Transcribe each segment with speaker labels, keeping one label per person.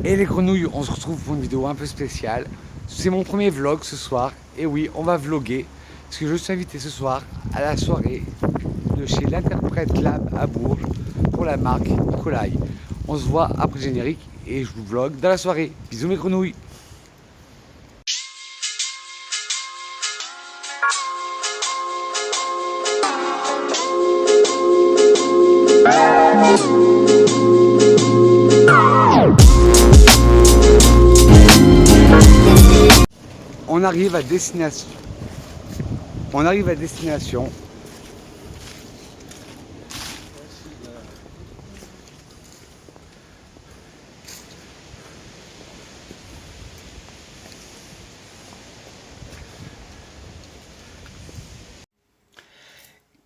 Speaker 1: Et les grenouilles, on se retrouve pour une vidéo un peu spéciale. C'est mon premier vlog ce soir. Et oui, on va vlogger. Parce que je suis invité ce soir à la soirée de chez l'Interprète Lab à Bourges pour la marque Nicolai. On se voit après le générique et je vous vlog dans la soirée. Bisous mes grenouilles. On arrive à destination. On arrive à destination.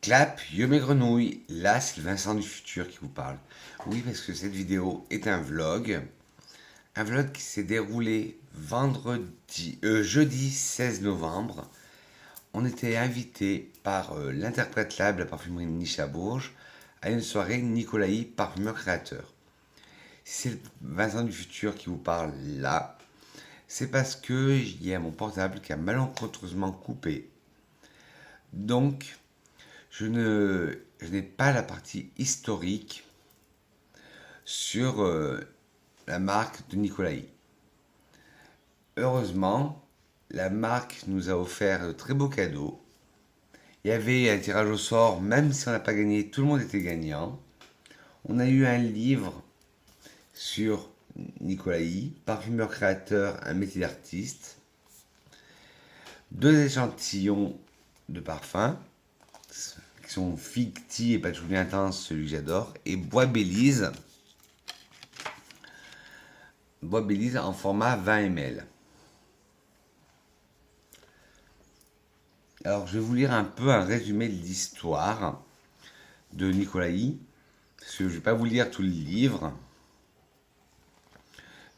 Speaker 1: Clap, yo mes grenouilles, là c'est le Vincent du futur qui vous parle. Oui, parce que cette vidéo est un vlog qui s'est déroulé jeudi 16 novembre. On était invité par l'Interprète Lab, la parfumerie de Niche à Bourges, à une soirée Nicolai, parfumeur créateur. Si c'est le Vincent du futur qui vous parle là, c'est parce que il y a mon portable qui a malencontreusement coupé. Donc, je n'ai pas la partie historique sur la marque de Nicolai. Heureusement, la marque nous a offert de très beaux cadeaux. Il y avait un tirage au sort, même si on n'a pas gagné, tout le monde était gagnant. On a eu un livre sur Nicolai, parfumeur créateur, un métier d'artiste. 2 échantillons de parfums, qui sont Ficti et Patchouli Intense, celui que j'adore, et Bois Belize en format 20 ml. Alors, je vais vous lire un peu un résumé de l'histoire de Nicolai, parce que je ne vais pas vous lire tout le livre.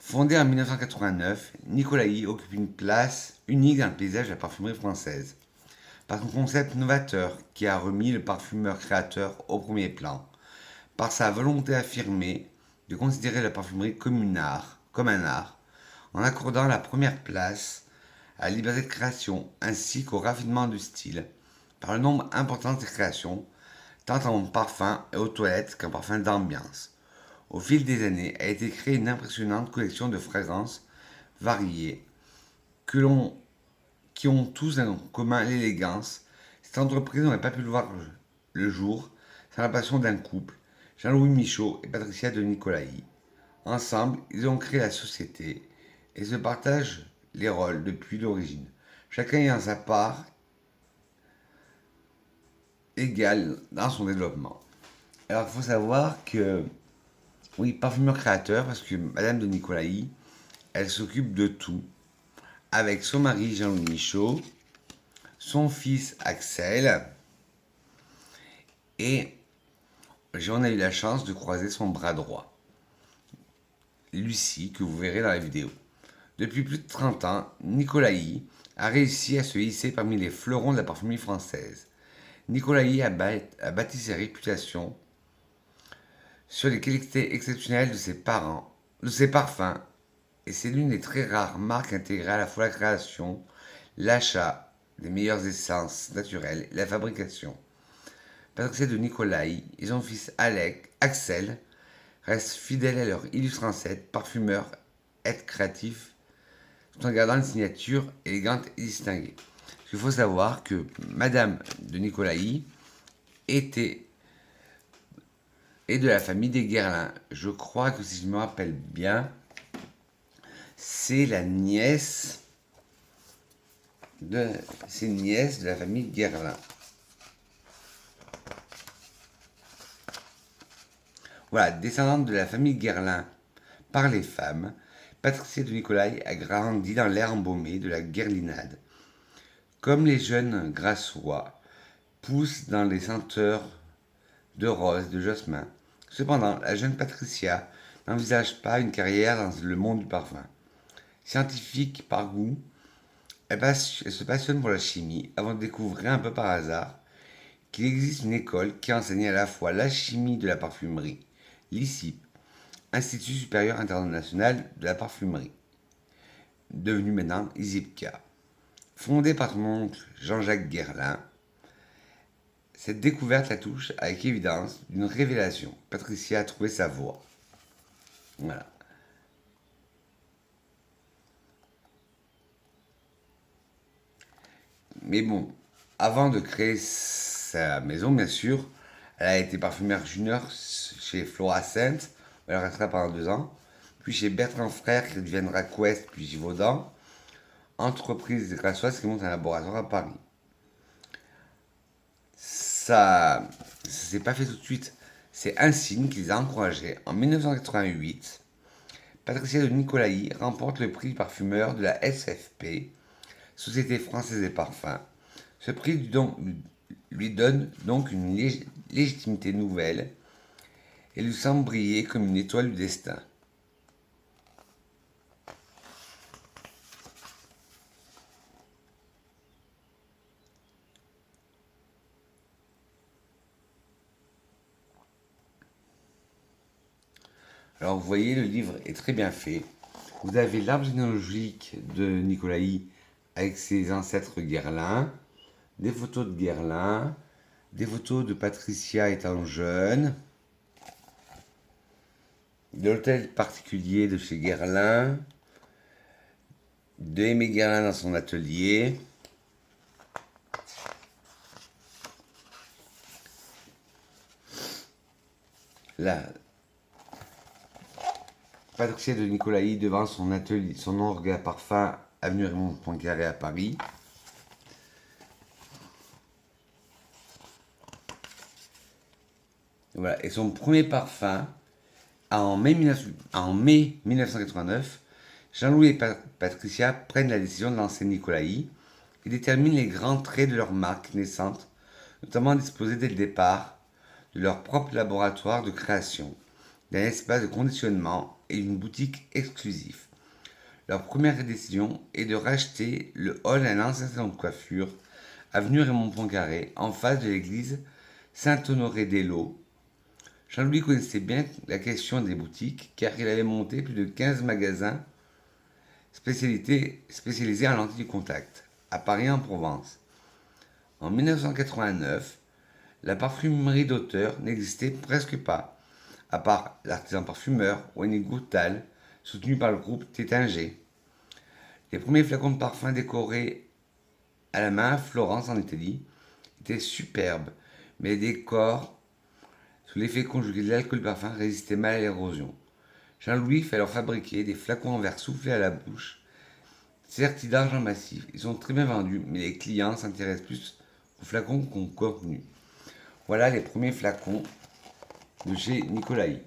Speaker 1: Fondé en 1989, Nicolai occupe une place unique dans le paysage de la parfumerie française, par son concept novateur qui a remis le parfumeur créateur au premier plan, par sa volonté affirmée de considérer la parfumerie comme un art, en accordant la première place à la liberté de création ainsi qu'au raffinement du style, par le nombre important de ses créations, tant en parfum et aux toilettes qu'en parfum d'ambiance. Au fil des années, a été créée une impressionnante collection de fragrances variées qui ont tous en commun l'élégance. Cette entreprise n'aurait pas pu le voir le jour sans la passion d'un couple, Jean-Louis Michaud et Patricia de Nicolai. Ensemble, ils ont créé la société et se partagent les rôles depuis l'origine, chacun ayant sa part égale dans son développement. Alors, il faut savoir que, oui, parfumeur créateur, parce que Madame de Nicolai, elle s'occupe de tout, avec son mari Jean-Louis Michaud, son fils Axel, et j'en ai eu la chance de croiser son bras droit, Lucie, que vous verrez dans la vidéo. Depuis plus de 30 ans, Nicolai a réussi à se hisser parmi les fleurons de la parfumerie française. Nicolai a bâti sa réputation sur les qualités exceptionnelles de ses parfums, et c'est l'une des très rares marques intégrées à la fois la création, l'achat des meilleures essences naturelles et la fabrication. Patricia de Nicolai et son fils Axel restent fidèles à leur illustre ancêtre, parfumeur, être créatif, tout en gardant une signature élégante et distinguée. Il faut savoir que Madame de Nicolai est de la famille des Guerlain. Je crois que si je me rappelle bien, c'est nièce de la famille Guerlain. Voilà, descendante de la famille Guerlain par les femmes, Patricia de Nicolai a grandi dans l'air embaumé de la guerlinade. Comme les jeunes grassois poussent dans les senteurs de rose, de jasmin. Cependant, la jeune Patricia n'envisage pas une carrière dans le monde du parfum. Scientifique par goût, elle se passionne pour la chimie avant de découvrir un peu par hasard qu'il existe une école qui enseigne à la fois la chimie de la parfumerie, l'ICIP, Institut supérieur international de la parfumerie, devenu maintenant ISIPCA. Fondé par son oncle Jean-Jacques Guerlain, cette découverte la touche avec évidence d'une révélation. Patricia a trouvé sa voie. Voilà. Mais bon, avant de créer sa maison, bien sûr, elle a été parfumeur junior chez Flora Scent, où elle restera pendant 2 ans, puis chez Bertrand Frères, qui deviendra Quest, puis Givaudan, entreprise grassoise qui monte un laboratoire à Paris. Ça ne s'est pas fait tout de suite. C'est un signe qui les a encouragés. En 1988, Patricia de Nicolaï remporte le prix parfumeur de la SFP, Société française des parfums. Ce prix lui donne donc une légitimité nouvelle et lui semble briller comme une étoile du destin. Alors vous voyez, le livre est très bien fait. Vous avez l'arbre généalogique de Nicolaï avec ses ancêtres Guerlain, des photos de Guerlain, des photos de Patricia étant jeune, de l'hôtel particulier de chez Guerlain, de Aimé Guerlain dans son atelier. Là, Patricia de Nicolaï devant son atelier, son orgue à parfum, avenue Raymond Poincaré à Paris. Voilà. Et son premier parfum, en mai 1989, Jean-Louis et Patricia prennent la décision de lancer Nicolaï et déterminent les grands traits de leur marque naissante, notamment disposer dès le départ de leur propre laboratoire de création, d'un espace de conditionnement et d'une boutique exclusive. Leur première décision est de racheter le hall d'un ancien salon de coiffure, avenue Raymond Poincaré, en face de l'église Saint-Honoré-des-Laux. Jean-Louis connaissait bien la question des boutiques car il avait monté plus de 15 magasins spécialisés en lentilles de contact, à Paris et en Provence. En 1989, la parfumerie d'auteur n'existait presque pas, à part l'artisan parfumeur Wayne Goutal, soutenu par le groupe Tétinger. Les premiers flacons de parfum décorés à la main à Florence en Italie étaient superbes, mais les décors, sous l'effet conjugué de l'alcool de parfum, résistaient mal à l'érosion. Jean-Louis fait alors fabriquer des flacons en verre soufflé à la bouche, sertis d'argent massif. Ils sont très bien vendus, mais les clients s'intéressent plus aux flacons qu'au contenu. Voilà les premiers flacons de chez Nicolaï.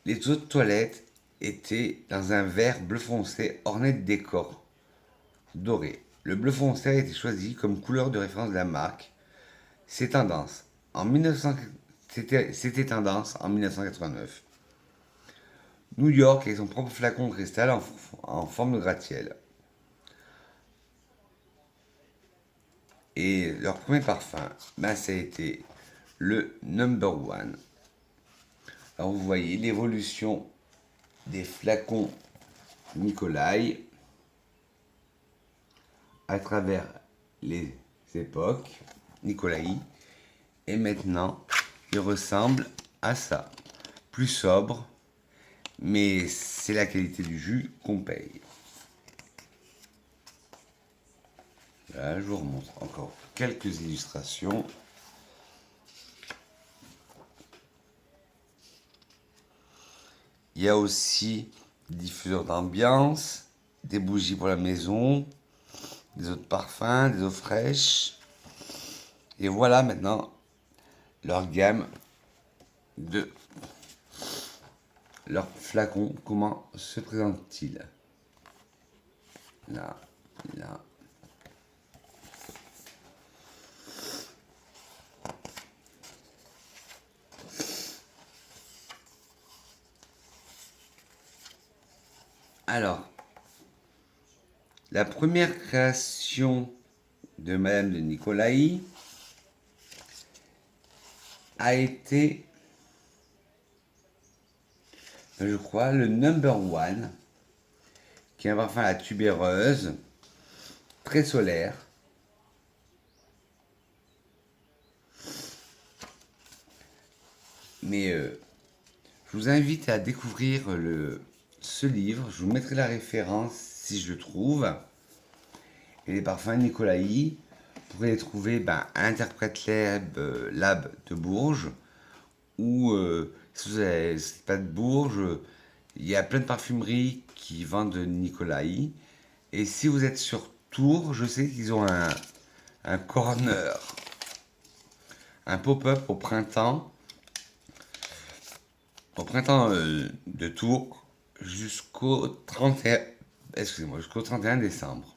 Speaker 1: Les autres toilettes étaient dans un verre bleu foncé orné de décors dorés. Le bleu foncé a été choisi comme couleur de référence de la marque. C'était tendance en 1989. New York avec son propre flacon de cristal en forme de gratte-ciel. Et leur premier parfum, ça a été le Number One. Alors vous voyez l'évolution des flacons Nicolaï à travers les époques, Nicolaï, et maintenant il ressemble à ça. Plus sobre, mais c'est la qualité du jus qu'on paye. Là, je vous remontre encore quelques illustrations. Il y a aussi des diffuseurs d'ambiance, des bougies pour la maison, des eaux de parfum, des eaux fraîches. Et voilà maintenant leur gamme de leur flacon. Comment se présente-t-il? Là, là. Alors, la première création de Madame de Nicolaï a été, je crois, le number one, qui est un parfum à la tubéreuse, très solaire. Mais je vous invite à découvrir ce livre. Je vous mettrai la référence si je le trouve. Et les parfums Nicolaï, vous pourrez les trouver à Interprète Lab de Bourges. Ou si vous n'avez pas de Bourges, il y a plein de parfumeries qui vendent Nicolaï. Et si vous êtes sur Tours, je sais qu'ils ont un corner, un pop-up au printemps de Tours jusqu'au 31, excusez-moi, jusqu'au 31 décembre.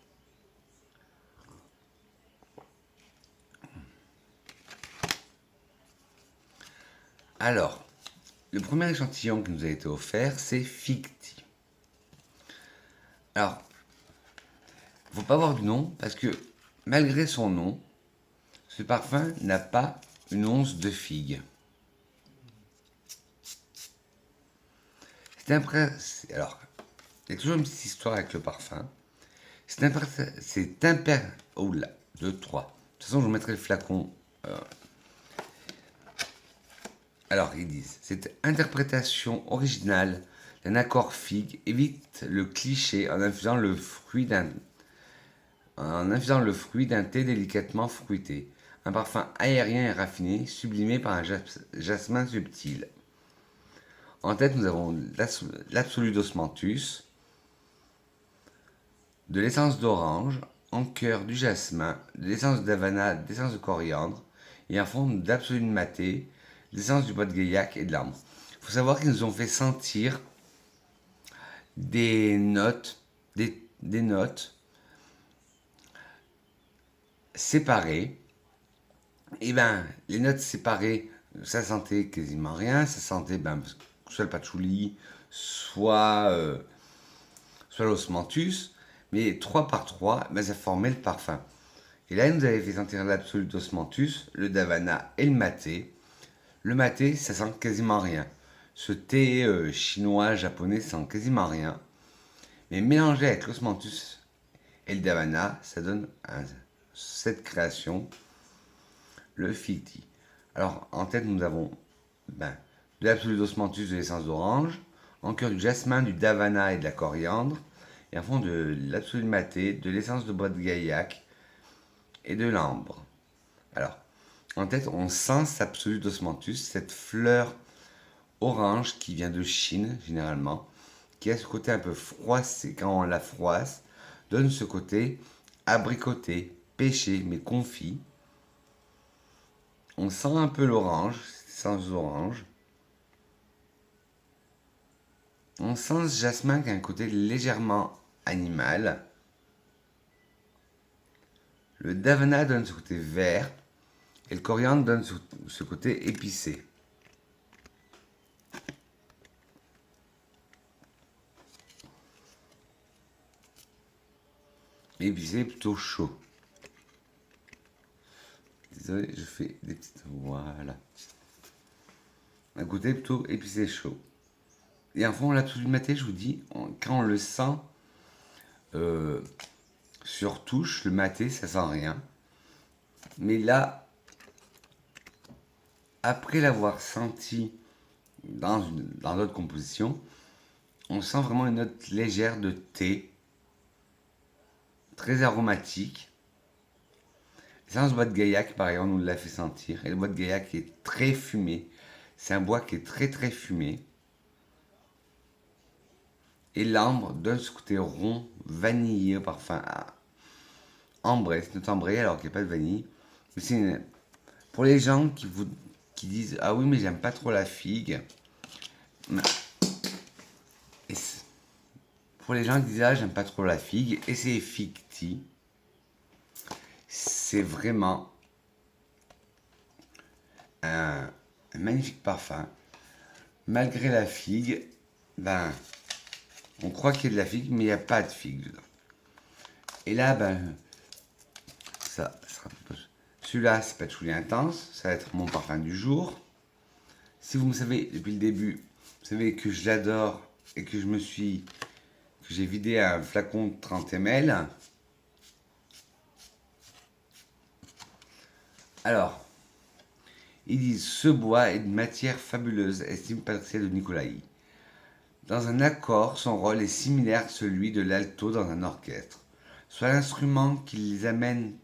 Speaker 1: Alors, le premier échantillon qui nous a été offert, c'est Ficti. Alors, il ne faut pas avoir du nom parce que malgré son nom, ce parfum n'a pas une once de figue. Alors, il y a toujours une petite histoire avec le parfum. C'est imper... Oh là, 2, 3. De toute façon, je vous mettrai le flacon. Alors, ils disent, cette interprétation originale d'un accord figue évite le cliché en infusant le fruit d'un thé délicatement fruité. Un parfum aérien et raffiné, sublimé par un jasmin subtil. En tête, nous avons l'Absolus d'Osmanthus, de l'essence d'orange, en cœur du jasmin, de l'essence d'Havana, d'essence de coriandre, et un fond d'Absolus maté, l'essence du bois de gaillac et de l'ambre. Il faut savoir qu'ils nous ont fait sentir des notes, des notes séparées. Et les notes séparées, ça sentait quasiment rien. Ça sentait soit le patchouli, soit l'osmanthus. Mais 3 par 3, ça formait le parfum. Et là, il nous avait fait sentir l'absolu d'osmanthus, le davana et le maté. Le maté, ça sent quasiment rien. Ce thé chinois, japonais, ça sent quasiment rien. Mais mélangé avec l'osmanthus et le davana, ça donne cette création, le Ficti. Alors, en tête, nous avons de l'absolus d'osmanthus, de l'essence d'orange, en cœur du jasmin, du davana et de la coriandre, et en fond de l'absolus maté, de l'essence de bois de gaillac et de l'ambre. Alors, en tête, on sent cet absolu d'osmanthus, cette fleur orange qui vient de Chine, généralement, qui a ce côté un peu froissé, quand on la froisse, donne ce côté abricoté, pêché, mais confit. On sent un peu l'orange, sans orange. On sent ce jasmin qui a un côté légèrement animal. Le davana donne ce côté vert et le coriandre donne ce côté épicé. Épicé plutôt chaud. Désolé, je fais des petites... Voilà. Un côté plutôt épicé chaud. Et en fond, l'absolu maté, je vous dis, quand on le sent sur touche, le maté, ça sent rien. Mais là, après l'avoir senti dans d'autres compositions, on sent vraiment une note légère de thé, très aromatique. L'essence de bois de gaillac, pareil, on nous l'a fait sentir. Et le bois de gaillac est très fumé. C'est un bois qui est très très fumé. Et l'ambre donne ce côté rond, vanillé au parfum. Ambré, c'est notre ambré alors qu'il n'y a pas de vanille. Mais pour les gens qui disent ah oui, mais j'aime pas trop la figue. Pour les gens qui disent ah, j'aime pas trop la figue, essayez Ficti. C'est vraiment un magnifique parfum. Malgré la figue, on croit qu'il y a de la figue, mais il n'y a pas de figue dedans. Et là, ça sera celui-là, c'est patchouli intense, ça va être mon parfum du jour. Si vous me savez depuis le début, vous savez que je l'adore et que j'ai vidé un flacon de 30 ml. Alors, ils disent ce bois est une matière fabuleuse, estime Patricia de Nicolaï. Dans un accord, son rôle est similaire à celui de l'alto dans un orchestre. Soit l'instrument qui les amène,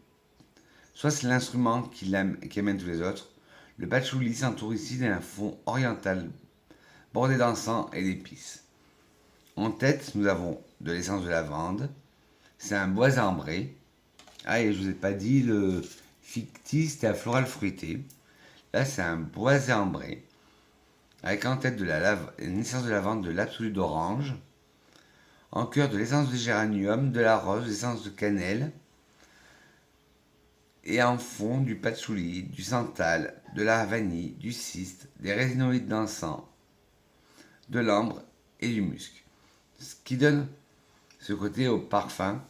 Speaker 1: soit c'est l'instrument qui amène tous les autres. Le patchouli s'entoure ici d'un fond oriental bordé d'encens et d'épices. En tête, nous avons de l'essence de lavande. C'est un bois ambré. Ah, et je vous ai pas dit, le fictif, c'était à floral fruité. Là, c'est un bois ambré. Avec en tête une essence de lavande, de l'absolu d'orange. En cœur, de l'essence de géranium, de la rose, de l'essence de cannelle. Et en fond, du patchouli, du santal, de la vanille, du cyste, des résinoïdes d'encens, de l'ambre et du musc. Ce qui donne ce côté au parfum,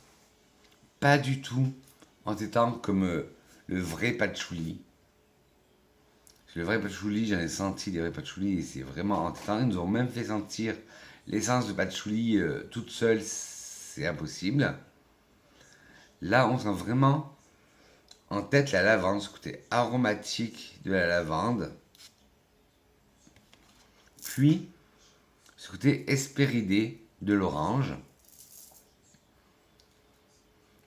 Speaker 1: pas du tout entêtant comme le vrai patchouli. Le vrai patchouli, j'en ai senti des vrais patchouli et c'est vraiment entêtant. Ils nous ont même fait sentir l'essence de patchouli toute seule, c'est impossible. Là, on sent vraiment en tête la lavande, ce côté aromatique de la lavande. Puis, ce côté hespéridé de l'orange.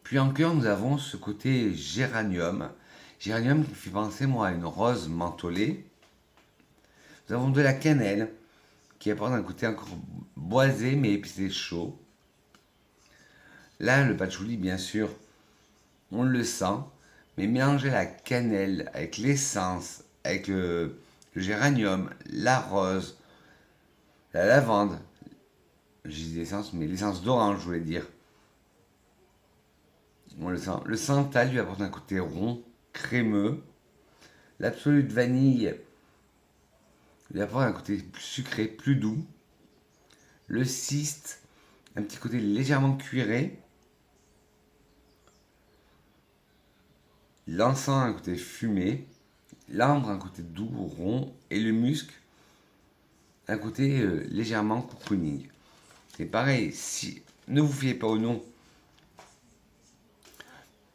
Speaker 1: Puis en cœur, nous avons ce côté géranium. Géranium qui me fait penser, moi, à une rose mentholée. Nous avons de la cannelle qui apporte un côté encore boisé mais épicé chaud. Là, le patchouli, bien sûr, on le sent, mais mélanger la cannelle avec l'essence, avec le géranium, la rose, la lavande, j'ai dit l'essence, mais l'essence d'orange, je voulais dire. On le sent. Le santal lui apporte un côté rond, crémeux. L'absolu de vanille lui apporte un côté plus sucré, plus doux. Le cyste, un petit côté légèrement cuiré. L'encens, un côté fumé. L'ambre, un côté doux, rond. Et le musc, un côté légèrement cocooning. Et pareil, si ne vous fiez pas au nom.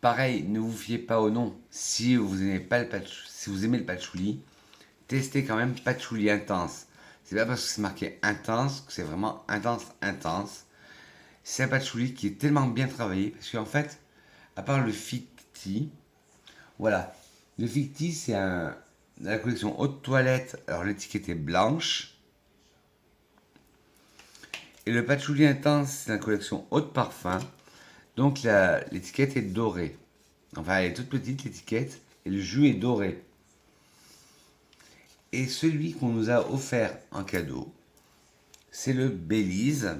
Speaker 1: Pareil, ne vous fiez pas au nom. Si vous aimez pas si vous aimez le patchouli, testez quand même patchouli intense. C'est pas parce que c'est marqué intense que c'est vraiment intense, intense. C'est un patchouli qui est tellement bien travaillé parce qu'en fait, à part le ficti, voilà, le ficti c'est la collection haute toilette. Alors l'étiquette est blanche. Et le patchouli intense c'est la collection haute parfum. Donc l'étiquette est dorée. Enfin, elle est toute petite l'étiquette et le jus est doré. Et celui qu'on nous a offert en cadeau, c'est le Belize.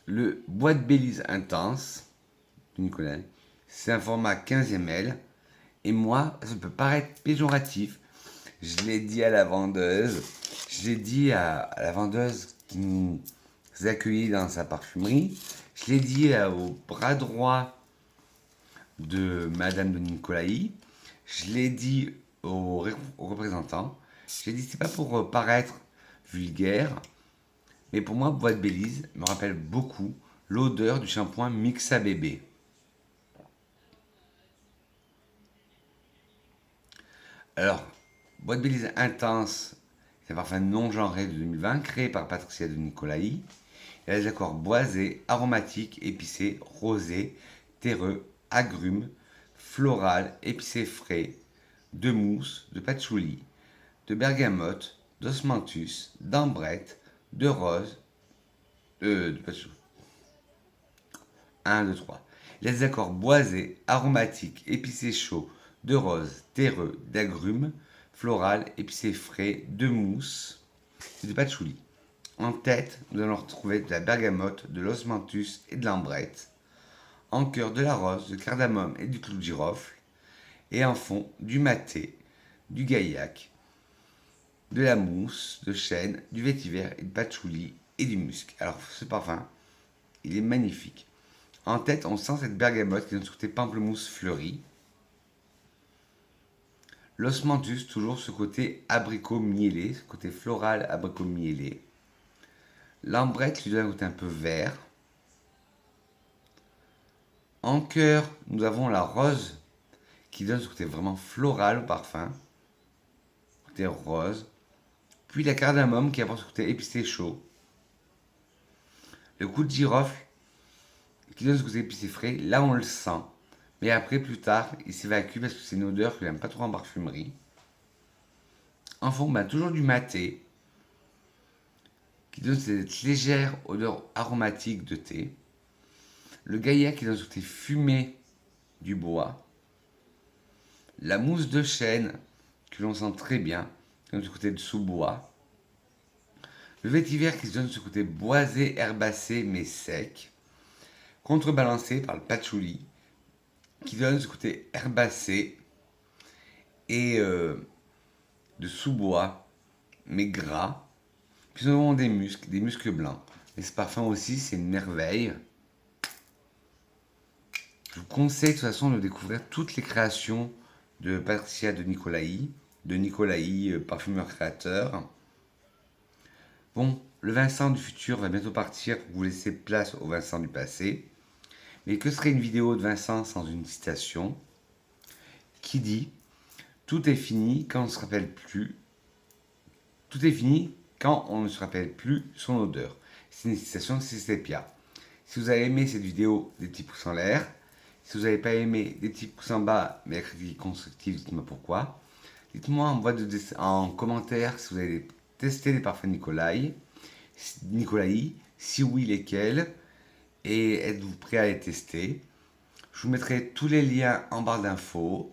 Speaker 1: Le bois de Belize intense, Nicolas, c'est un format 15 ml. Et moi, ça peut paraître péjoratif. Je l'ai dit à la vendeuse. Je l'ai dit à la vendeuse qui nous accueillit dans sa parfumerie. Je l'ai dit au bras droit de Madame de Nicolaï. Je l'ai dit aux représentants. Je l'ai dit, c'est pas pour paraître vulgaire, mais pour moi, Bois de Belize me rappelle beaucoup l'odeur du shampoing Mixa Bébé. Alors, Bois de Belize Intense, c'est un parfum non genré de 2020, créé par Patricia de Nicolaï. Il a des accords boisés, aromatiques, épicés, rosés, terreux, agrumes, floral, épicé frais, de mousse, de patchouli, de bergamote, d'osmanthus, d'ambrette, de rose, de patchouli. 1, 2, 3. Il a des accords boisés, aromatiques, épicés chauds, de rose, terreux, d'agrumes, floral, épicé frais, de mousse et de patchouli. En tête, nous allons retrouver de la bergamote, de l'osmanthus et de l'ambrette. En cœur, de la rose, du cardamome et du clou de girofle. Et en fond, du maté, du gaillac, de la mousse de chêne, du vétiver et du patchouli et du musc. Alors ce parfum, il est magnifique. En tête, on sent cette bergamote qui donne ce côté pamplemousse fleuri. L'osmanthus, toujours ce côté abricot miellé, ce côté floral abricot miellé. L'ambrette lui donne un côté un peu vert. En cœur, nous avons la rose qui donne ce côté vraiment floral au parfum. Côté rose. Puis la cardamome qui apporte ce côté épicé chaud. Le coup de girofle qui donne ce côté épicé frais. Là, on le sent. Mais après, plus tard, il s'évacue parce que c'est une odeur que j'aime pas trop en parfumerie. En fond, toujours du maté qui donne cette légère odeur aromatique de thé. Le gaillac qui donne ce côté fumé du bois. La mousse de chêne que l'on sent très bien, qui donne ce côté de sous-bois. Le vétiver qui se donne ce côté boisé, herbacé mais sec, contrebalancé par le patchouli qui donne ce côté herbacé et de sous-bois mais gras. Puis nous avons des muscs blancs. Et ce parfum aussi, c'est une merveille. Je vous conseille de toute façon de découvrir toutes les créations de Patricia de Nicolaï, parfumeur créateur. Bon, le Vincent du futur va bientôt partir pour vous laisser place au Vincent du passé. Mais que serait une vidéo de Vincent sans une citation qui dit « Tout est fini quand on ne se rappelle plus. Tout est fini quand on ne se rappelle plus son odeur. » C'est une citation de Cépia. Si vous avez aimé cette vidéo, des petits pouces en l'air. Si vous n'avez pas aimé, des petits pouces en bas, mais la critique constructive, dites-moi pourquoi. Dites-moi en commentaire si vous avez testé les parfums Nicolaï, si oui lesquels, et êtes-vous prêt à les tester. Je vous mettrai tous les liens en barre d'infos,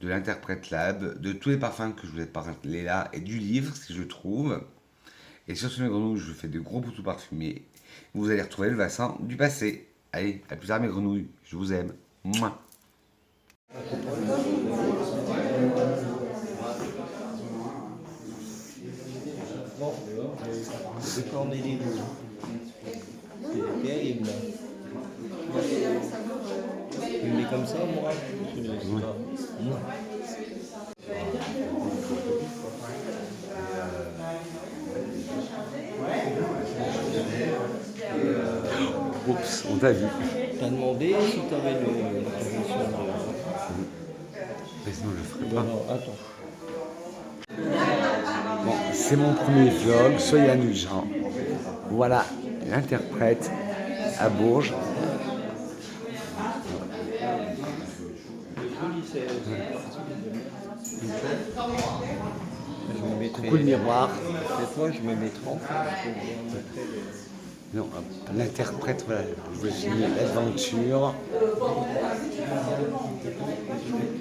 Speaker 1: de l'Interprète Lab, de tous les parfums que je vous ai parlé là, et du livre si je trouve. Et sur ce mes grenouilles, je vous fais de gros poutous parfumés. Vous allez retrouver le Vincent du passé. Allez, à plus tard mes grenouilles, je vous aime. Mouah.
Speaker 2: Bon, c'est Cornélie Gould. C'est terrible. Tu le mets comme ça, moi je ne sais pas. Non.
Speaker 1: Oups, on t'a vu.
Speaker 2: T'as demandé si t'avais l'autorisation de...
Speaker 1: Mais sinon je le ferai
Speaker 2: Bon,
Speaker 1: pas.
Speaker 2: non, attends.
Speaker 1: Bon, c'est mon premier vlog, soyez indulgents. Voilà l'interprète à Bourges.
Speaker 2: Je me mettrai...
Speaker 1: Coucou le miroir.
Speaker 2: Cette fois, je me mettrai en face.
Speaker 1: Non, l'interprète, voilà, je vais filmer l'aventure.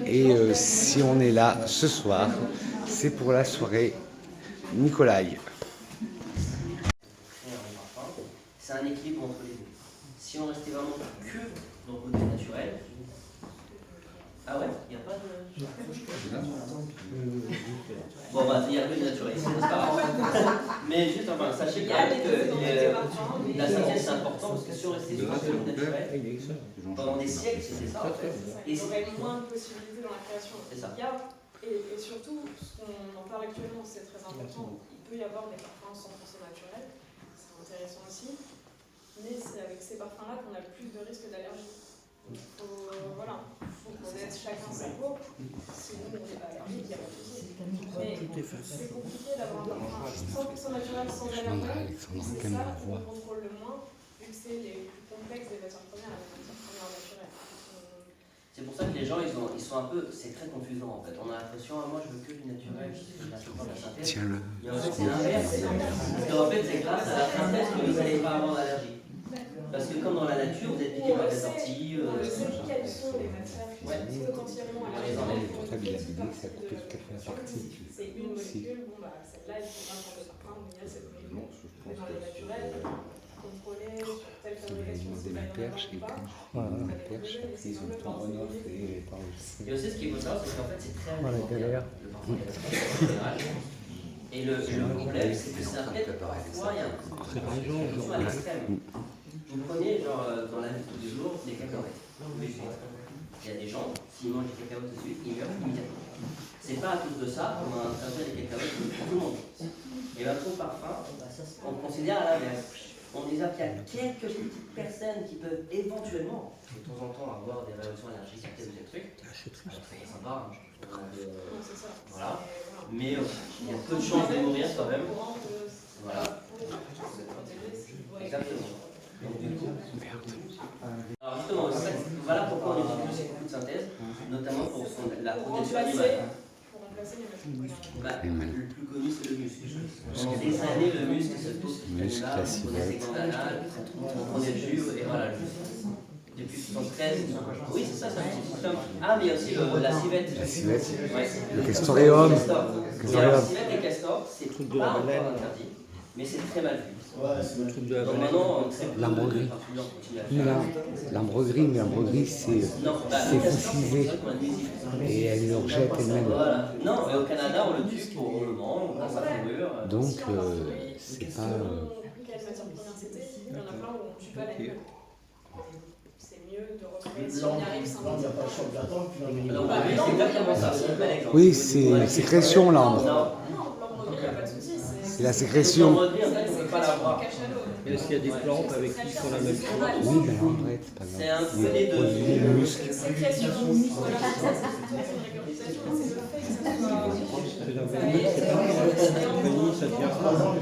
Speaker 1: Et si on est là ce soir, c'est pour la soirée Nicolaï.
Speaker 3: C'est un équilibre entre les deux. Si on restait vraiment que dans le côté naturel. Ah ouais, il n'y a pas de. Bon, bah, il y a que du naturel, c'est pas grave. Mais juste, enfin, sachez quand même que la synthèse c'est important parce que si on restait sur le naturel, pendant des siècles, c'était ça en fait.
Speaker 4: Il y aurait moins de possibilités dans la création.
Speaker 3: C'est ça.
Speaker 4: Et surtout, ce qu'on en parle actuellement, c'est très important. Il peut y avoir des parfums 100% naturels, c'est intéressant aussi. Mais c'est avec ces parfums-là qu'on a le plus de risques d'allergie. Voilà, il faut connaître chacun sa peau. Sinon, on n'est pas allergique, il n'y a pas de souci. Mais c'est compliqué d'avoir un parfum 100% naturel sans allergie. C'est ça qu'on contrôle le moins, vu que c'est les plus complexes des matières premières, les matières premières naturelles.
Speaker 3: C'est pour ça que les gens, ils sont un peu. C'est très confusant en fait. On a l'impression, moi je veux que du naturel, je ne veux pas de la synthèse.
Speaker 1: Tiens-le.
Speaker 3: Et en fait, c'est l'inverse. Parce qu'en fait, c'est grâce à la synthèse que vous n'allez pas avoir d'allergie. Parce que comme dans la nature, vous êtes piqué par des orties.
Speaker 4: On sait quelles sont les matières qui sont potentiellement allergènes.
Speaker 1: Ça coupe tout à fait partie.
Speaker 4: C'est une molécule, bon bah celle-là, il faudra prendre le parfum, mais il y a cette molécule. Mais dans les naturels, contrôler sur telle fabrication, si
Speaker 1: ma perche et
Speaker 4: pas.
Speaker 1: ma perche, ils ont le temps en off et pas
Speaker 3: Et aussi, ce qu'il faut savoir, c'est qu'en fait, c'est très
Speaker 2: galère.
Speaker 3: le parfum en général. Et le problème, c'est que ça peut parfois, il y a un coup à l'extrême. Vous prenez, genre, dans la vie de tous les jours, des cacahuètes. Il y a des gens, s'ils mangent des cacahuètes tout de suite, ils meurent immédiatement. C'est c'est pas à cause de ça qu'on a un trajet avec quelqu'un d'autre pour tout le monde. Et bien, pour le parfum, on considère à l'inverse. On considère qu'il y a quelques petites personnes qui peuvent éventuellement, de temps en temps, avoir des réactions allergiques à tel ou tel truc. C'est sympa, hein.
Speaker 4: C'est ça.
Speaker 3: Voilà. Mais il y a peu de chances de mourir quand même. Voilà. Exactement. Donc, du coup, alors justement, voilà pourquoi on utilise ces coups de synthèse, notamment pour la protection animale.
Speaker 4: Pour remplacer les matières
Speaker 3: Bah, le plus connu, c'est le muscle. Pendant des années, le muscle se pose sur
Speaker 1: Muscle,
Speaker 3: là,
Speaker 1: la
Speaker 3: on prenait ses
Speaker 1: civette.
Speaker 3: glandes anales, on prenait le jus, et voilà. Depuis 73, oui, c'est ça, c'est un petit système. Ah, mais il y a aussi la civette.
Speaker 1: La civette,
Speaker 3: Ouais.
Speaker 1: le castoreum.
Speaker 3: Et alors, civette et castor, c'est pas encore interdit, mais c'est très mal vu.
Speaker 2: Le truc de la
Speaker 3: Donc
Speaker 2: baleine.
Speaker 3: maintenant, très peu
Speaker 1: L'arbre
Speaker 3: de
Speaker 1: gris.
Speaker 3: parfumeurs continuent à le faire.
Speaker 1: L'arbre gris, mais l'arbre gris,
Speaker 3: Non, bah,
Speaker 1: c'est
Speaker 3: le castor,
Speaker 1: fossilisé.
Speaker 3: c'est qu'on a des
Speaker 1: Et elle le rejette elle-même.
Speaker 3: Voilà. Non, mais au Canada, on le tue pour le mange, on prend sa fourrure.
Speaker 1: Donc,
Speaker 4: Si on
Speaker 1: c'est pas.
Speaker 4: quelle matière première c'était, il y en a plein où on ne tue pas l'animal. C'est mieux de recréer si on y arrive synthétiquement.
Speaker 3: Donc, bah, lui, c'est exactement ça, c'est un bel exemple.
Speaker 1: Oui, c'est sécrétion, l'ambre.
Speaker 3: Non,
Speaker 4: Non, l'ambre gris, il n'y a pas de souci.
Speaker 1: C'est la
Speaker 3: le
Speaker 1: sécrétion.
Speaker 3: mordri, en fait, on ne peut pas l'avoir.
Speaker 2: Et est-ce qu'il y a des plantes avec qui font la même chose?
Speaker 1: Oui, mais l'ambrette, par
Speaker 3: C'est un
Speaker 1: exemple.
Speaker 3: peu les deux.
Speaker 1: Le muscle.
Speaker 4: C'est sécrétion, voilà, ça, c'est plutôt une régurgitation, mais c'est le fait que ça soit.
Speaker 2: C'est la vanille, c'est pareil. La vanille, ça devient froid.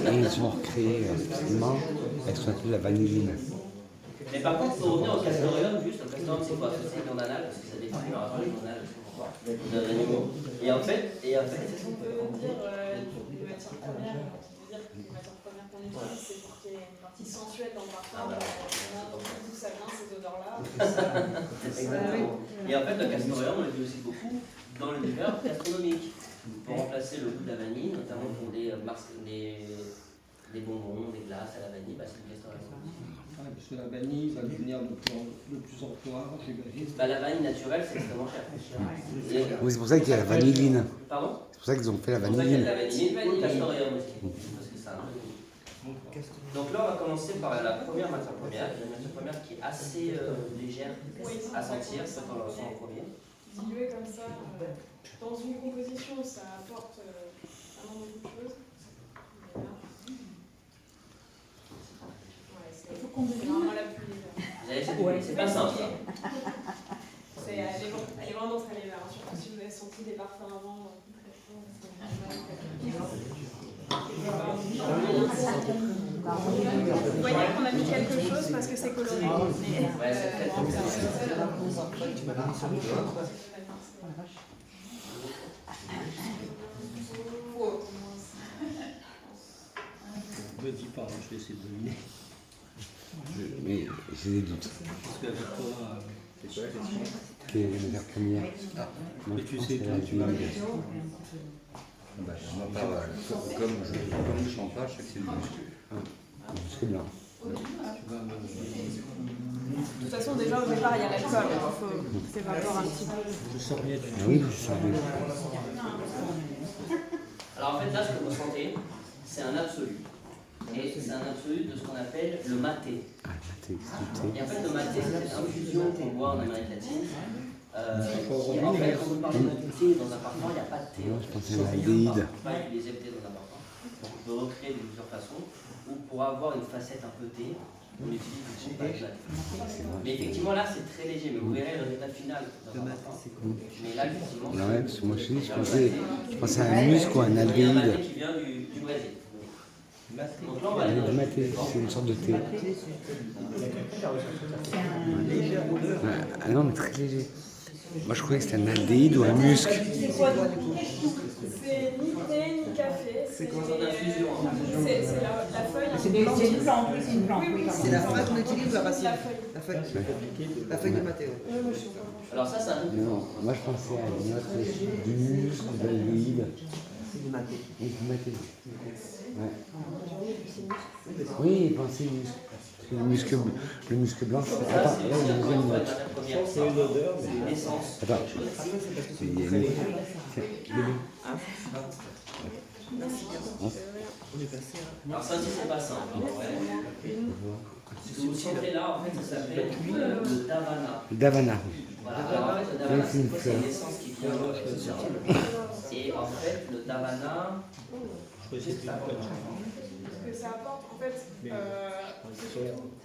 Speaker 1: Et ils ont recréé absolument ce qu'on appelle la vanilline.
Speaker 3: Mais par contre, pour revenir au castoreum, juste, le castoreum, c'est quoi? C'est glandes anales, parce que ça définit leur rapport les glandes anales d'un animal. Et en fait,
Speaker 4: On peut dire les matières premières, les matières premières qu'on utilise, c'est pour qu'il y ait une partie sensuelle dans le parfum, d'où ça vient ces odeurs-là.
Speaker 3: exactement. Et en fait, le castoreum, on l'utilise aussi beaucoup dans l'univers gastronomique. Pour remplacer le goût de la vanille, notamment pour des bonbons, des glaces à la vanille, bah, c'est du castoreum.
Speaker 2: Ouais, parce que la vanille va devenir de plus en plus rare, j'imagine.
Speaker 3: Bah, la vanille naturelle, c'est extrêmement cher.
Speaker 1: Oui, c'est pour ça qu'il y a la vanilline.
Speaker 3: Pardon?
Speaker 1: C'est pour ça qu'ils ont fait la
Speaker 3: C'est pour ça qu'il y a de
Speaker 1: vanilline.
Speaker 3: la vanille ou le castoreum aussi. Parce que ça a un peu de goût. Donc là, on va commencer par la première matière première. La matière première qui est assez légère à sentir, c'est quand on la sent en premier.
Speaker 4: Dilué comme ça, dans une composition, ça apporte vraiment beaucoup de choses. Mais là, ouais, c'est vraiment la plus légère.
Speaker 3: Vous avez essayé, c'est pas simple.
Speaker 4: Elle est vraiment très légère, hein, surtout si vous avez senti des parfums avant. Vous voyez qu'on a mis quelque chose parce que c'est coloré.
Speaker 3: Ouais, c'est très
Speaker 2: Je ne dis pas, je vais essayer de deviner.
Speaker 1: Mais j'ai des doutes.
Speaker 2: Parce qu'avec toi, c'est quoi la question?
Speaker 1: Quelle est la matière première? Moi,
Speaker 2: Mais
Speaker 1: je
Speaker 2: tu
Speaker 1: pense
Speaker 2: sais,
Speaker 1: que
Speaker 2: toi,
Speaker 1: la
Speaker 2: tu vas
Speaker 1: vanille.
Speaker 5: Comme je chante pas, je sais que c'est du muscle.
Speaker 1: Muscle blanc.
Speaker 2: tu vas me...
Speaker 4: De toute façon, déjà au départ, il y a l'alcool, il faut s'évaporer un petit peu.
Speaker 2: Je sors bien du
Speaker 1: Ah oui, c'est ça. Oui.
Speaker 3: Alors en fait, là, ce que vous sentez, c'est un absolu. Et c'est un absolu de ce qu'on appelle le maté.
Speaker 1: Ah, t'es excité.
Speaker 3: Et en fait, le maté, c'est cette infusion qu'on boit en Amérique latine. Qui, en fait, quand vous parlez de thé dans un parfum, il n'y a pas de thé.
Speaker 1: Non, je pensais
Speaker 3: Sauf
Speaker 1: à
Speaker 3: qu'il
Speaker 1: l'aldéhyde.
Speaker 3: ne peut pas utiliser le thé dans un parfum. Donc on peut recréer de plusieurs façons. Ou pour avoir une facette un peu thé, on utilise du sulfate de maté. Mais effectivement, là, c'est très léger. Mais vous verrez le résultat final dans un parfum. Mais là, effectivement,
Speaker 1: Ouais, parce que moi je pensais à un muscle ou à un
Speaker 3: il y a un
Speaker 1: aldéhyde.
Speaker 3: maté qui vient du Brésil. Donc là, on va aller dans
Speaker 1: Le maté, c'est une sorte de thé. Ouais. Ah non, mais très léger. Moi je croyais que c'était un aldéhyde ou un muscle.
Speaker 4: C'est quoi du coup? C'est ni thé ni café. C'est
Speaker 3: une infusion.
Speaker 4: la feuille.
Speaker 6: C'est une plante, oui, c'est une plante.
Speaker 4: Oui,
Speaker 6: C'est la feuille qu'on utilise ou la racine?
Speaker 4: La feuille.
Speaker 6: La feuille de maté, ouais.
Speaker 3: Alors ça, c'est un peu
Speaker 1: Non, moi je pensais à une autre du muscle, de l'aldéhyde.
Speaker 6: C'est du maté.
Speaker 1: Et du maté. Ouais. Oui, pensez muscle. Parce que le muscle blanc, c'est. Attends, là il y a une deuxième note.
Speaker 2: C'est une odeur, mais
Speaker 3: une essence.
Speaker 1: Attends. Il y a une.
Speaker 6: On est passé à...
Speaker 3: Alors ça aussi, c'est pas simple. Ce que vous sentez là, en fait, ça s'appelle le davana.
Speaker 1: Le Davana.
Speaker 3: Voilà. Alors en fait, le davana, c'est quoi? C'est une essence qui vient de ce Et en fait, le davana, c'est ça.
Speaker 4: Ce que ça apporte, en fait,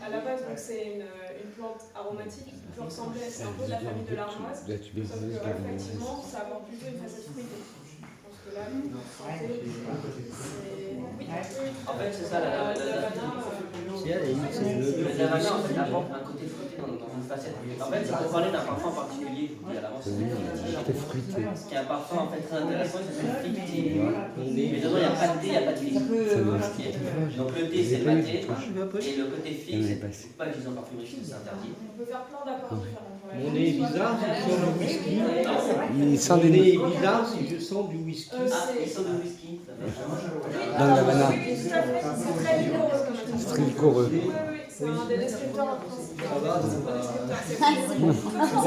Speaker 4: à la base, donc c'est une plante aromatique qui peut ressembler, c'est un peu de la famille de l'armoise, sauf que effectivement, ça apporte plutôt une facette fruitée. Je pense que là, santé,
Speaker 3: en fait, c'est ça, le davana, en fait, apporte un côté fruité dans une facette. En fait, c'est pour parler d'un parfum en particulier, je vous dis à l'avance. Qui est un parfum en fait très intéressant, il s'appelle Ficti. Mais dedans, il n'y a pas de thé, il n'y a pas de figue. Donc le thé, c'est le maté, et le côté figue, c'est pas utilisé en parfumerie, c'est interdit.
Speaker 4: on peut faire plein d'apports différents.
Speaker 2: Mon nez est bizarre si je sens du whisky.
Speaker 1: Il sent
Speaker 2: Mon
Speaker 1: des
Speaker 2: nez est bizarre si je sens du whisky.
Speaker 3: Ah, il sent du whisky.
Speaker 1: dans le davana.
Speaker 4: Oui, tout à fait, c'est très liquoreux comme
Speaker 1: C'est
Speaker 4: matière.
Speaker 1: très liquoreux.
Speaker 4: Oui, c'est un des descripteurs principaux.
Speaker 2: Ça va, c'est pas-
Speaker 4: Il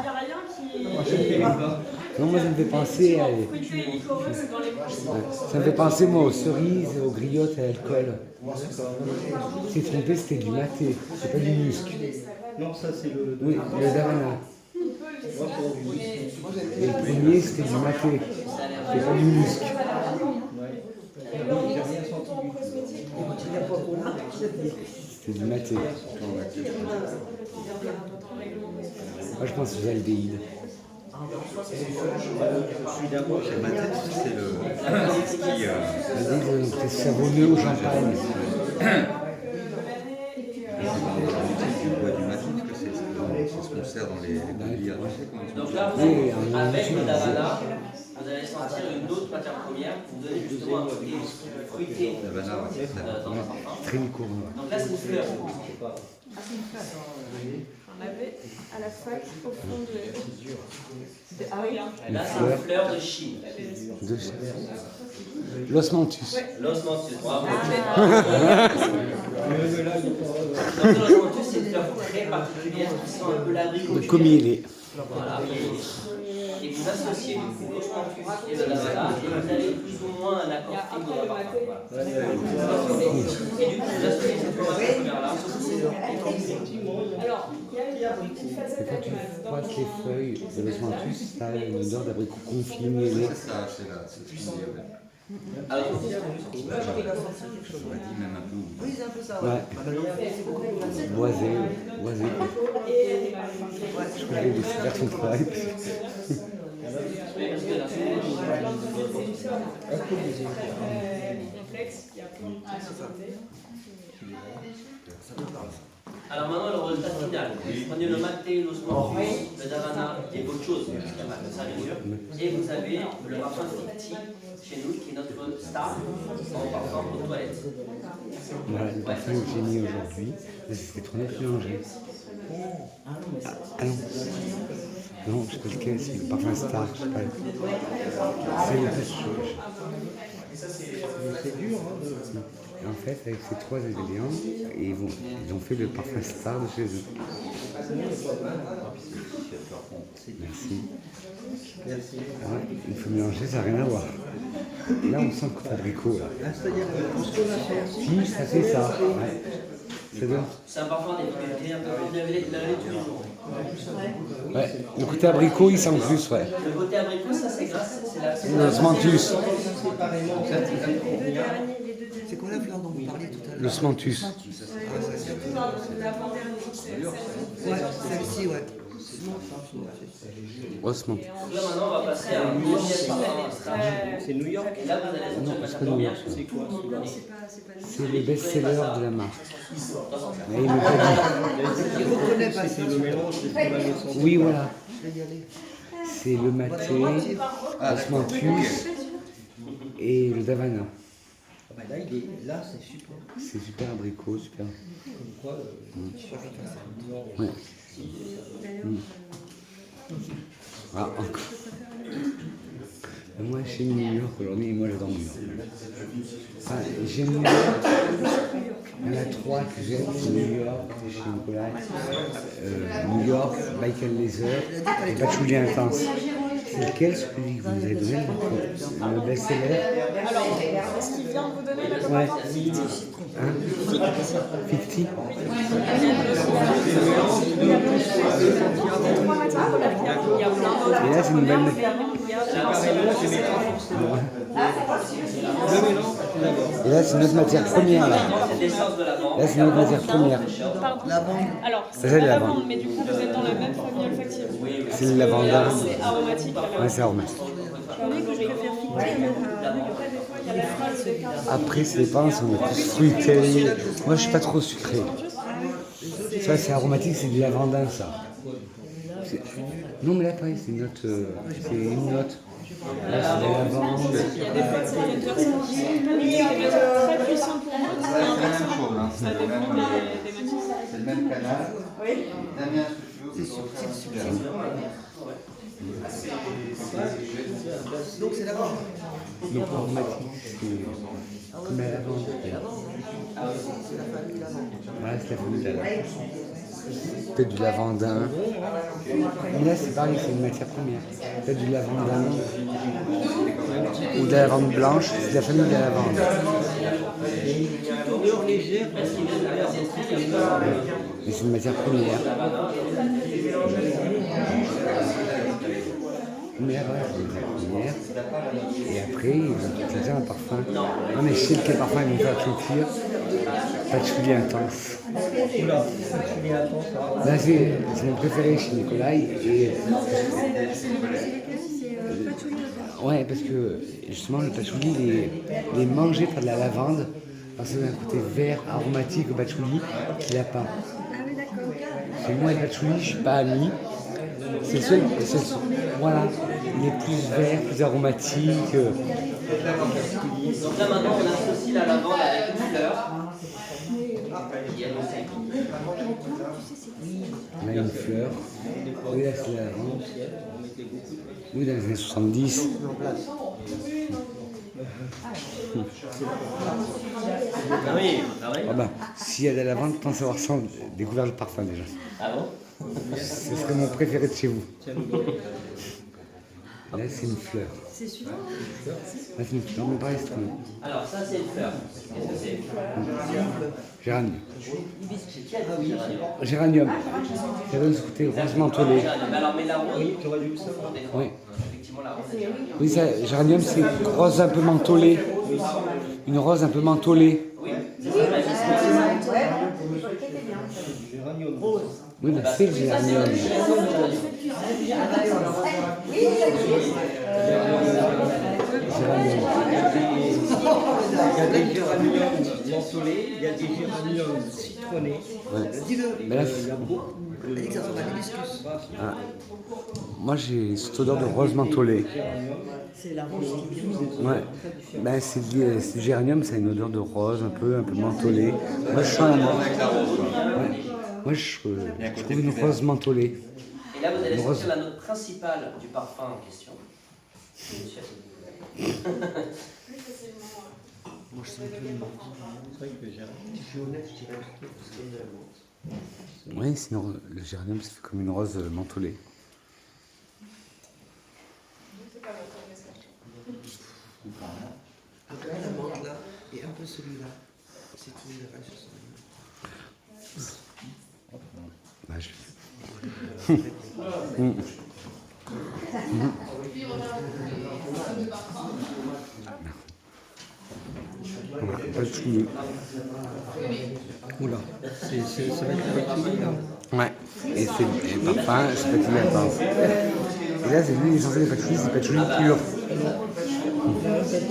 Speaker 4: n'y a rien qui.
Speaker 1: Non, moi ça me fait penser à...
Speaker 4: Fruité et liquoreux, c'est dans les
Speaker 1: Ça me fait penser moi aux cerises, aux griottes à l'alcool. C'est trompé, c'était du maté, c'est pas du musc.
Speaker 2: Non, ça c'est le.
Speaker 1: Oui, le davana.
Speaker 2: Moi, je sens du whisky.
Speaker 1: Et le premier c'était du maté, c'est pas du musc.
Speaker 2: J'ai rien senti du tout.
Speaker 1: C'était du maté. Moi je pense aux aldéhydes.
Speaker 5: Je suis d'accord, chez ma tête, c'est le qui.
Speaker 1: Aldéhydes, c'est savonneux au champagne.
Speaker 5: Tu bois du matin parce que c'est ce qu'on sert dans les bouillières.
Speaker 3: Donc là, vous,
Speaker 1: Oui,
Speaker 3: avec le davana, vous allez sentir une autre matière première pour vous donner justement un côté fruité
Speaker 5: La banane, ouais.
Speaker 3: dans un parfum.
Speaker 1: Très liquoreux.
Speaker 3: Donc là, c'est une fleur.
Speaker 4: On avait à la fac au fond de. Ah oui.
Speaker 3: Là, c'est une fleur de Chine.
Speaker 1: L'osmanthus.
Speaker 3: L'osmanthus. Bravo.
Speaker 4: Ah,
Speaker 3: Donc l'osmanthus, c'est une fleur très particulière qui sent un peu l'abricot.
Speaker 1: Le commiélé.
Speaker 3: Voilà. Et vous associez du coup l'osmanthus et le davana et vous avez plus ou moins un accord fixe dans le parfum. Voilà. Et du coup, vous associez cette première-là.
Speaker 4: Alors, il y a une
Speaker 1: Et
Speaker 4: facette
Speaker 1: quand tu
Speaker 4: animale.
Speaker 1: froisses les feuilles de l'osmanthus, ça a une odeur d'abricot confit mielé.
Speaker 5: C'est ça, c'est là, c'est ce qu'on dit, ouais.
Speaker 3: Alors,
Speaker 5: J'aurais dit même un peu.
Speaker 6: Oui, c'est un peu ça.
Speaker 1: Ouais. Boisé, boisé. Je crois que les super sont pareils.
Speaker 4: Complexe, il y a plein de possibilités.
Speaker 3: alors maintenant, le résultat final. Vous prenez le maté, l'osmanthus, le davana et autre chose, parce qu'il n'y a pas que ça, bien sûr. Et vous avez le parfum fictif chez nous, qui est notre star en parfum pour toilette.
Speaker 1: Voilà, le parfum que j'ai mis aujourd'hui, c'était trop neuf mélangé. Ah non. Non, je sais pas lequel, c'est le parfum star, je sais pas. C'est le
Speaker 2: C'est dur, hein.
Speaker 1: En fait, avec ces trois ingrédients, ils ont fait le parfum star de chez eux. Merci. Ah ouais, il faut mélanger, ça n'a rien à voir. Là, on sent que abricot. Là.
Speaker 2: C'est-à-dire, ce qu'on a fait aussi.
Speaker 1: Si, ça fait ça. Ouais. C'est bien.
Speaker 3: C'est un parfum des un peu plus lavé tous les jours.
Speaker 1: Ouais. Le côté abricot, il sent plus, ouais.
Speaker 3: Le côté abricot, ça c'est grâce, c'est la.
Speaker 1: L'osmanthus.
Speaker 2: Séparément, ça c'est
Speaker 6: C'est quoi la fleur dont vous parliez tout à l'heure?
Speaker 1: L'osmanthus.
Speaker 6: Ouais, celle-ci, ouais.
Speaker 1: Osman.
Speaker 3: Donc là maintenant, on va passer à un deuxième parfum.
Speaker 2: C'est New York.
Speaker 3: Et là, vous allez
Speaker 1: Non,
Speaker 3: sentir
Speaker 1: c'est
Speaker 3: que
Speaker 1: pas New
Speaker 3: bien.
Speaker 1: York.
Speaker 2: C'est quoi celui-là?
Speaker 1: C'est le best-seller de la marque. Mais il m'a pas dit.
Speaker 6: Je reconnais pas ça.
Speaker 2: C'est le mélange de ce qu'on avait senti.
Speaker 1: Oui, voilà.
Speaker 6: Je vais y aller.
Speaker 1: C'est le maté, l'osmanthus et le davana.
Speaker 2: Ah bah là, là c'est super.
Speaker 1: C'est super abricot, super.
Speaker 2: Comme quoi,
Speaker 1: Ouais. Ah, encore. Moi, chez New York aujourd'hui, moi j'adore New York. Enfin, j'aime New York. Il y en a trois que j'aime, c'est New York, c'est chez Nicolas. New York, Michael Laser et Patchouli Intense. C'est lequel celui que vous nous avez donné, le best-seller?
Speaker 4: Alors, ce qui vient de vous donner le
Speaker 1: Ouais.
Speaker 4: parfum fictif,
Speaker 1: Hein 50. Et là, c'est une nouvelle matière. Et là, c'est notre matière première. Là, c'est notre matière première.
Speaker 4: Alors,
Speaker 1: Ça,
Speaker 4: c'est
Speaker 1: c'est
Speaker 4: la
Speaker 1: la
Speaker 4: lavande,
Speaker 1: lavande.
Speaker 4: mais du coup, vous êtes dans la même famille olfactive.
Speaker 1: C'est le lavandin.
Speaker 4: C'est aromatique.
Speaker 1: Ouais, c'est aromatique. Après, ça dépend si on est plus fruité. Moi, je suis pas trop sucré. Ça, c'est aromatique, c'est du lavandin, ça. Non, mais là, pareil, c'est une note. C'est une note. Là, c'est de la lavande.
Speaker 4: Il y a des fois, il y a une personne qui sont pas des matières très puissantes pour moi.
Speaker 5: C'est la même chose, hein,
Speaker 4: Ça dépend des matières.
Speaker 5: c'est le même canal. Damien, ce que tu veux, c'est
Speaker 6: Donc c'est là-bas.
Speaker 1: Donc, aromatique, c'est comme la lavande. Voilà, c'est la famille de la lavande. Peut-être du lavandin. Mais là, c'est pareil, c'est une matière première. Peut-être du lavandin. Ou de la lavande blanche, c'est la famille de la lavande. Mais c'est une matière première. Mais après, c'est une matière première. Et après, ça devient un parfum. Non, mais je sais quel parfum ils vont faire sentir. Patchouli intense. Là, c'est mon préféré chez Nicolas. Et ouais, parce que justement, le patchouli, il est mangé par de la lavande. Parce qu'il a un côté vert aromatique au patchouli qu'il n'a pas. Et moi, le patchouli, je ne suis pas ami. C'est le seul. Voilà. Il est plus vert, plus aromatique.
Speaker 3: Donc là maintenant on associe la lavande avec une fleur. Qui est annoncée.
Speaker 1: Là, il y a une fleur. Oui, là, c'est la lavande. Oui, dans les années 70.
Speaker 3: Ah oui, ah oui.
Speaker 1: Ah bah, s'il y a de la lavande, pense avoir découvert le parfum déjà.
Speaker 3: Ah bon?
Speaker 1: Ce serait mon préféré de chez vous. Là, c'est une fleur.
Speaker 7: C'est celui-là.
Speaker 1: Là, c'est une fleur, mais pareil, c'est trop bon.
Speaker 3: Alors ça c'est une fleur. Qu'est-ce que c'est?
Speaker 1: Géranium.
Speaker 3: C'est quel géranium?
Speaker 1: Géranium. Ça donne ce côté rose mentholé.
Speaker 3: Géranium. Alors mais la rose,
Speaker 2: Oui, tu aurais dû le savoir.
Speaker 1: Oui.
Speaker 3: effectivement la rose est géranium.
Speaker 1: Oui, ça, géranium, c'est rose un peu mentholée. Une rose un peu mentholée.
Speaker 3: Oui, c'est ça, mais
Speaker 2: Géranium.
Speaker 1: Oui, mais c'est le géranium. Géranium.
Speaker 2: Il y a des géraniums mentholés, il y a des géraniums citronnés.
Speaker 1: Ouais.
Speaker 6: Dis-le.
Speaker 1: Mais là,
Speaker 2: Il y a beaucoup de
Speaker 6: Alexandre, on va l'hibiscus.
Speaker 1: ah. Moi, j'ai cette odeur de rose mentholée.
Speaker 6: C'est la rose qui vient.
Speaker 1: Ouais. Ben, c'est du géranium, ça a une odeur de rose, un peu mentholée. Moi, je sens la ouais. Moi, je trouve une rose mentholée.
Speaker 3: Et là, vous allez
Speaker 1: Une rose.
Speaker 3: sortir la note principale du parfum en question. Monsieur,
Speaker 4: Plus facilement.
Speaker 6: Moi je sens un peu une menthe.
Speaker 2: C'est vrai que géranium.
Speaker 6: Je suis honnête, je dirais plutôt que c'est de la menthe.
Speaker 1: Oui, sinon, le géranium, ça fait comme une rose mentholée.
Speaker 4: C'est pas votre message.
Speaker 6: Un peu la menthe là et un peu celui-là. C'est tout le reste. Je sens.
Speaker 1: Bah, je... Patchouli.
Speaker 2: Oula, ça va être patchouli là.
Speaker 1: Ouais, et c'est le parfum, c'est patchouli intense. Et là, c'est l'huile essentielle de patchouli, c'est patchouli pur.
Speaker 3: donc là, c'est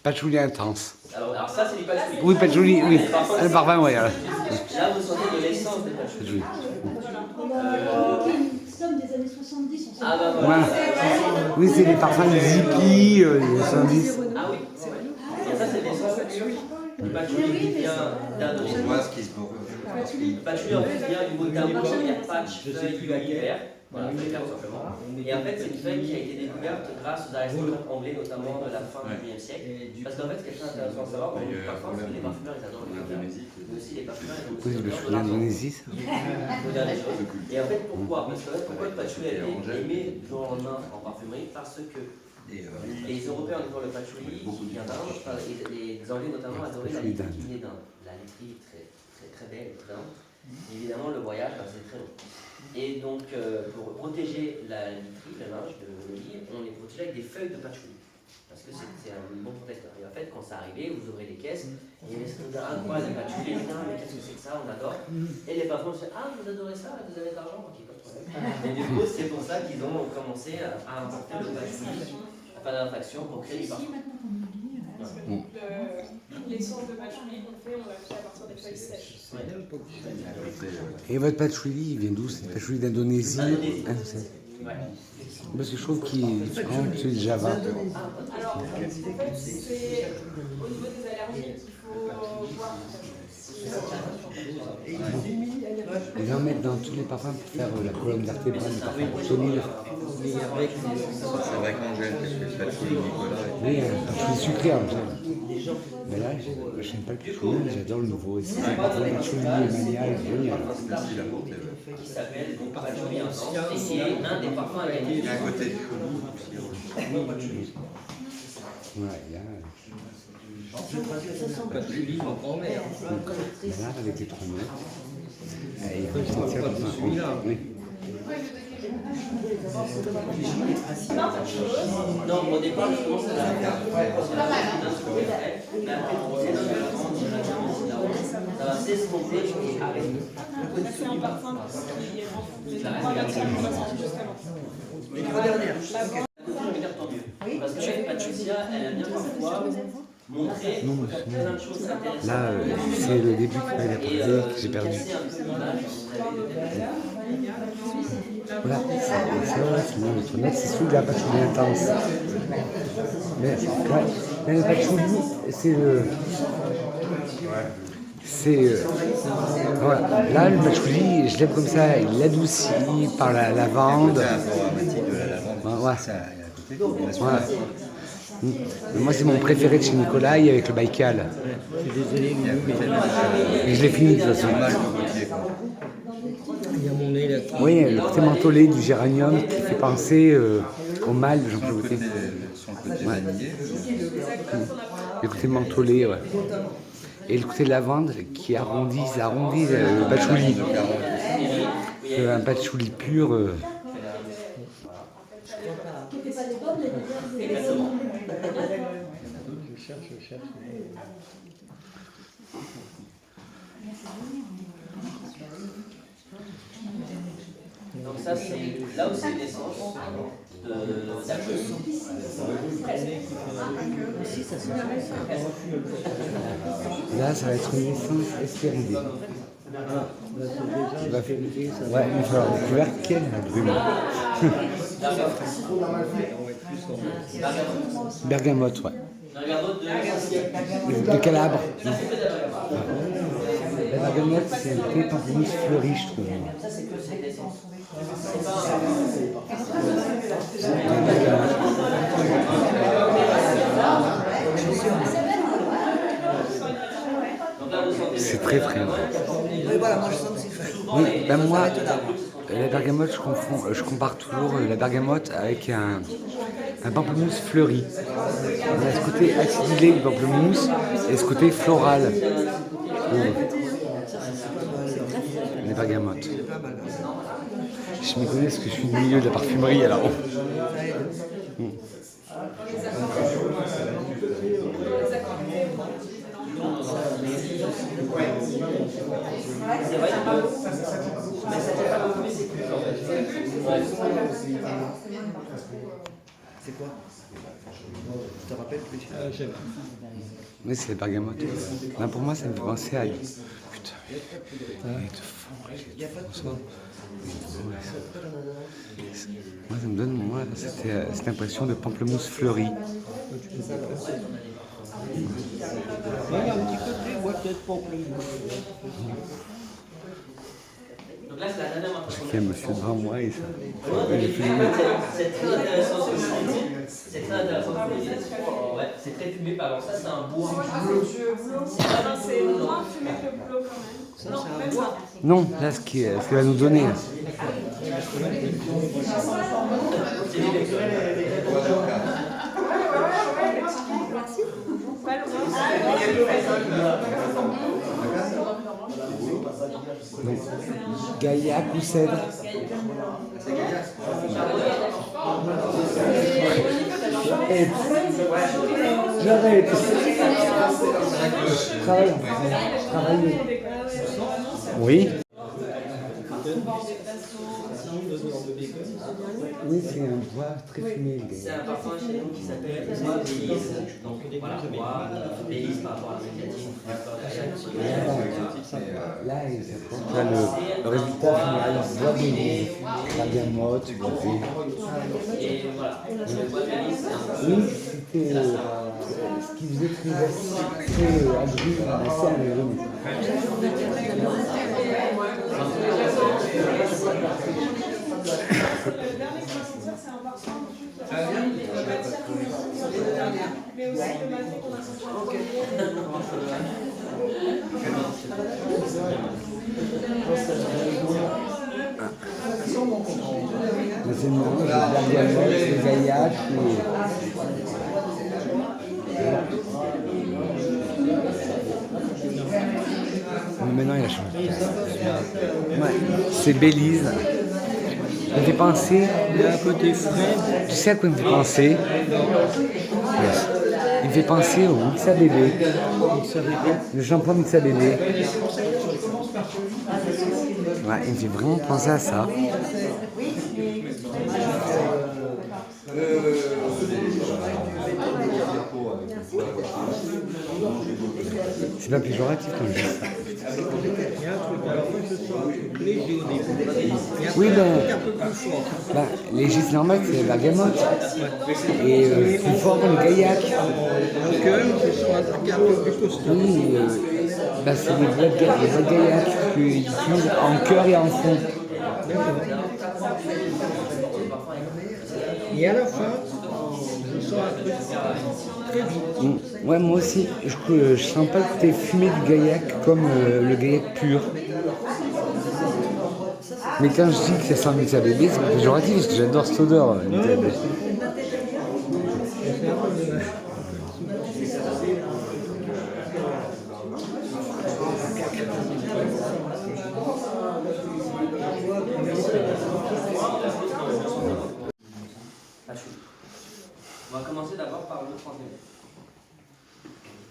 Speaker 1: Patchouli intense.
Speaker 3: alors ça, c'est du patchouli.
Speaker 1: Oui, patchouli, oui. Ah, le parfum, ouais.
Speaker 3: Là, vous sentez de l'essence de patchouli.
Speaker 1: Patchouli.
Speaker 7: Nous sommes des années 70, on sait
Speaker 3: Ah bah
Speaker 7: pas.
Speaker 3: voilà.
Speaker 1: Voilà. Oui, c'est les parfums de Zippy, des 70.
Speaker 3: Ah oui, c'est vrai. Et ça, c'est l'essence patchouli. Du patchouli qui vient d'un autre.
Speaker 5: On voit ce qui se bourre.
Speaker 3: Le patchouli en fait vient du mot d'un mot, c'est-à-dire patch, feuille, vert. Voilà, feuille verte simplement. Et en fait, c'est une feuille qui a été découverte grâce aux aristocrates anglais, notamment de la fin du XIe siècle. Parce qu'en fait, ce qui est très intéressant à savoir, pour le parfum, c'est que les parfumeurs, ils adorent le vin. Mais aussi les parfumeurs, ils ont
Speaker 1: Oui,
Speaker 3: aussi
Speaker 1: le
Speaker 3: l'odeur de
Speaker 1: chou d'Indonésie, ça.
Speaker 3: l'odeur des choses. Et en fait, pourquoi? Parce qu'en fait, pourquoi le patchouli a été aimé du jour au lendemain en parfumerie? Parce que Les Européens adorent le patchouli qui vient d'Inde, et les Anglais notamment adoraient la laiterie qui venait d'Inde. La laiterie très belle d'Inde. Évidemment, le voyage, c'est très long. Et donc, pour protéger la literie, le linge de lit, on les protégeait avec des feuilles de patchouli. Parce que c'est un bon protecteur. Et en fait, quand ça arrivait, vous ouvrez les caisses, et il y avait ce truc incroyable, les patchouli, mais qu'est-ce que c'est que ça, on adore. Et les patrons se disaient, ah, vous adorez ça, vous avez de l'argent, ok, pas de problème. Et du coup, c'est pour ça qu'ils ont commencé à importer le patchouli, à faire d'attraction pour créer du parfum.
Speaker 4: Parce que l'essence de patchouli qu'on fait, on l'a fait à partir des feuilles sèches.
Speaker 1: Et votre patchouli, il vient d'où? C'est le patchouli d'Indonésie?
Speaker 3: Ouais.
Speaker 1: Parce que je trouve qu'il est différent de celui de Java.
Speaker 4: Alors, en fait, c'est au niveau des allergies qu'il faut voir.
Speaker 1: Ils vont mettre dans tous les parfums pour faire la colonne vertébrale du parfum. Solide.
Speaker 5: C'est vrai qu'Angèle, parce que le patchouli Nicolas.
Speaker 1: Oui, un patchouli sucré en fait. Mais là, je n'aime pas le patchouli, mais j'adore le nouveau. Et c'est le patchouli manial, génial.
Speaker 5: C'est facile à porter.
Speaker 3: Qui s'appelle donc patchouli intense, et qui est un des parfums à gagner.
Speaker 5: Il y a un côté.
Speaker 1: Ouais, il y a.
Speaker 2: Patchouli, mon grand-mère.
Speaker 1: Là, avec les trois mains. Et il faut sentir le parfum. Oui.
Speaker 3: Non, au départ, je commence à la faire. Mais après, c'est dans le temps, ça va s'estomper et arrêter.
Speaker 4: C'est un parfum qui est renforcé. La trois versions jusqu'à maintenant.
Speaker 2: Les trois dernières.
Speaker 3: Parce que la Patricia, elle aime bien parfois montrer plein de choses intéressantes.
Speaker 1: Là, c'est le début qui m'a appris que j'ai perdu. Voilà, c'est vrai, sinon le tournette, c'est celui de la patchouli intense. Mais le patchouli, c'est le. Voilà. Là, le patchouli, je l'aime comme ça, il l'adoucit par la lavande.
Speaker 5: C'est un aromatique de la lavande.
Speaker 1: Ouais.
Speaker 5: Ça, il y a un côté qui
Speaker 1: Voilà. Moi, c'est mon préféré de chez Nicolai avec le Baïkal. Et je l'ai fini de toute façon.
Speaker 2: Il y a mon nez là.
Speaker 1: Oui, le côté mentholé du géranium qui fait penser au mâle de Jean-Claude Gaultier.
Speaker 5: Sur le côté vanillé.
Speaker 1: Le côté mentholé, ouais. Et le côté lavande qui arrondit le patchouli. Un patchouli pur.
Speaker 2: Je cherche.
Speaker 3: Donc ça, c'est là où c'est une essence d'alcool.
Speaker 1: Là, ça va être une essence espéridée.
Speaker 2: Il va faire ça.
Speaker 1: Ouais, il va falloir découvrir quelle brume. Bergamote, ouais. De Calabre. La bergamote, c'est un thé pamplemousse fleuri, je trouve. C'est très frais.
Speaker 6: Oui, voilà, moi je sens que c'est frais.
Speaker 1: Oui, ben moi, la bergamote, je compare toujours la bergamote avec un pamplemousse fleuri. On a ce côté acidulé du pamplemousse et ce côté floral. Les bergamotes. Je m'y connais parce que je suis du milieu de la parfumerie alors.
Speaker 3: C'est vrai que mais ça fait pas beaucoup, mais c'est plus en fait.
Speaker 6: C'est quoi? Je te rappelle plus.
Speaker 1: Oui, c'est la bergamote. Là, pour moi, ça me fait penser à. Putain, il est de fond, il est de fond. Moi, ça me donne cette impression de pamplemousse fleuri.
Speaker 2: Il y a un petit côté boîte pamplemousse.
Speaker 3: Donc là, c'est la dernière marque.
Speaker 1: Il y a un monsieur devant moi et ça.
Speaker 3: C'est très intéressant ce que vous dites. C'est très intéressant ce que vous dites. Ouais, c'est très fumé. Alors ça, c'est un bois.
Speaker 4: C'est moins fumé que le boulot quand même. Non, même pas.
Speaker 1: Non, là, ce qu'elle va nous donner.
Speaker 3: C'est des
Speaker 8: Gaillac ou cèdre? J'arrête. Je travaille en fait. Je travaille. Oui. Oui, c'est un bois très fumé.
Speaker 3: C'est un parfum chez nous qui s'appelle bois Bélise. Donc voilà, bois Bélise par rapport à l'Amérique
Speaker 8: Là, tu as le résultat final. Bois Bélise, la bergamote, bois
Speaker 3: et voilà, le bois Bélise, c'est un
Speaker 8: oui, c'était ce qui faisait très agri, assez agréable.
Speaker 4: Le dernier qui va sortir, c'est un parfum mais aussi le matin qu'on a sorti en
Speaker 8: C'est le mélange de bergamote, de gaillac mais maintenant il a changé. Ouais, c'est Bélise. Ça me fait penser.
Speaker 2: Il y a un côté frais.
Speaker 8: Tu sais à quoi il me fait penser? Yes. Il me fait penser au Mixa Bébé. Le shampoing Mixa Bébé. Ouais, il me fait vraiment penser à ça. C'est pas péjoratif quand je dis ça.
Speaker 2: Il y a un truc, alors moi je sens léger au début. Il y a
Speaker 8: Oui,
Speaker 2: un
Speaker 8: ben,
Speaker 2: truc un peu plus fort.
Speaker 8: léger c'est normal, c'est la bergamote. Et plus fort dans le gaillac.
Speaker 2: En cœur, ce sont un truc un peu plus costaud.
Speaker 8: Oui, c'est les bois de gaillac qu'ils utilisent en cœur et en fond.
Speaker 2: Et à la fin, je sens un truc très vite.
Speaker 8: Ouais, moi aussi, je sens pas le côté fumé du gaillac comme le gaillac pur. Mais quand je dis que ça sent le Mixa Bébé, c'est pas péjoratif parce que j'adore cette odeur. Mixa Bébé.
Speaker 3: On va commencer d'abord par le 30 ml.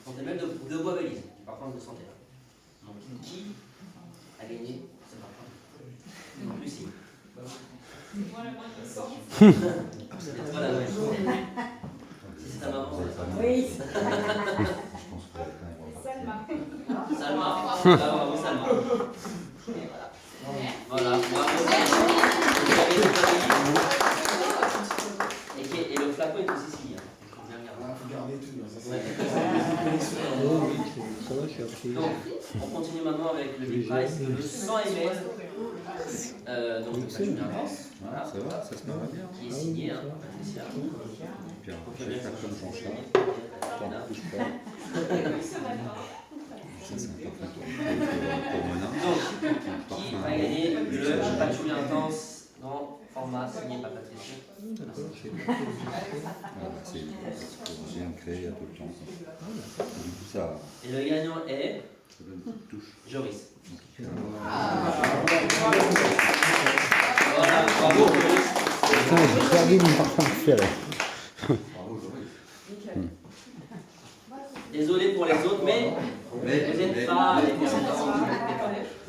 Speaker 3: 30 ml de bois Bélise, du parfum de santé. Donc, qui a gagné ce parfum? Lucie. C'est pas la même. Si c'est ta maman,
Speaker 7: Oui.
Speaker 3: Salma. Bravo, Salma. Voilà, bravo. Et le flacon est aussi signé. Donc, on continue maintenant avec le Big Price, le 100 ml. Donc, le Patchouli Intense. Voilà.
Speaker 5: Ça va, ça se marre bien.
Speaker 3: Qui est signé, hein, Patricia.
Speaker 5: Puis je vais faire comme Jean-Charles.
Speaker 3: Voilà.
Speaker 5: Ça, c'est un parfum pour Mona.
Speaker 3: Donc, qui va gagner le Patchouli Intense dans format signé par Patricia?
Speaker 5: C'est bien créé il y a peu de temps. Du coup, ça
Speaker 3: Et le gagnant est
Speaker 5: donne une petite touche.
Speaker 3: Joris. Voilà, bravo Joris.
Speaker 8: Putain, j'ai perdu mon parfum préféré.
Speaker 3: Désolé pour les autres, mais vous n'êtes pas les perdants.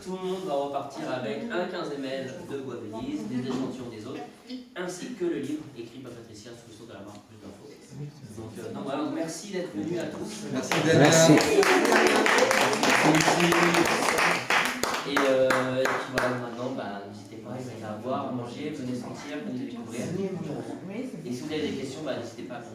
Speaker 3: Tout le monde va repartir avec un 15 ml de bois Bélise, des échantillons des autres, ainsi que le livre écrit par Patricia sous le sceau de la marque Plus d'infos. Donc voilà, merci d'être venus à tous.
Speaker 5: Merci d'être
Speaker 8: Merci.
Speaker 3: Et puis voilà, maintenant, n'hésitez pas, il va y avoir à manger, venez sentir, venez découvrir. Et si vous avez des questions, n'hésitez pas à nous.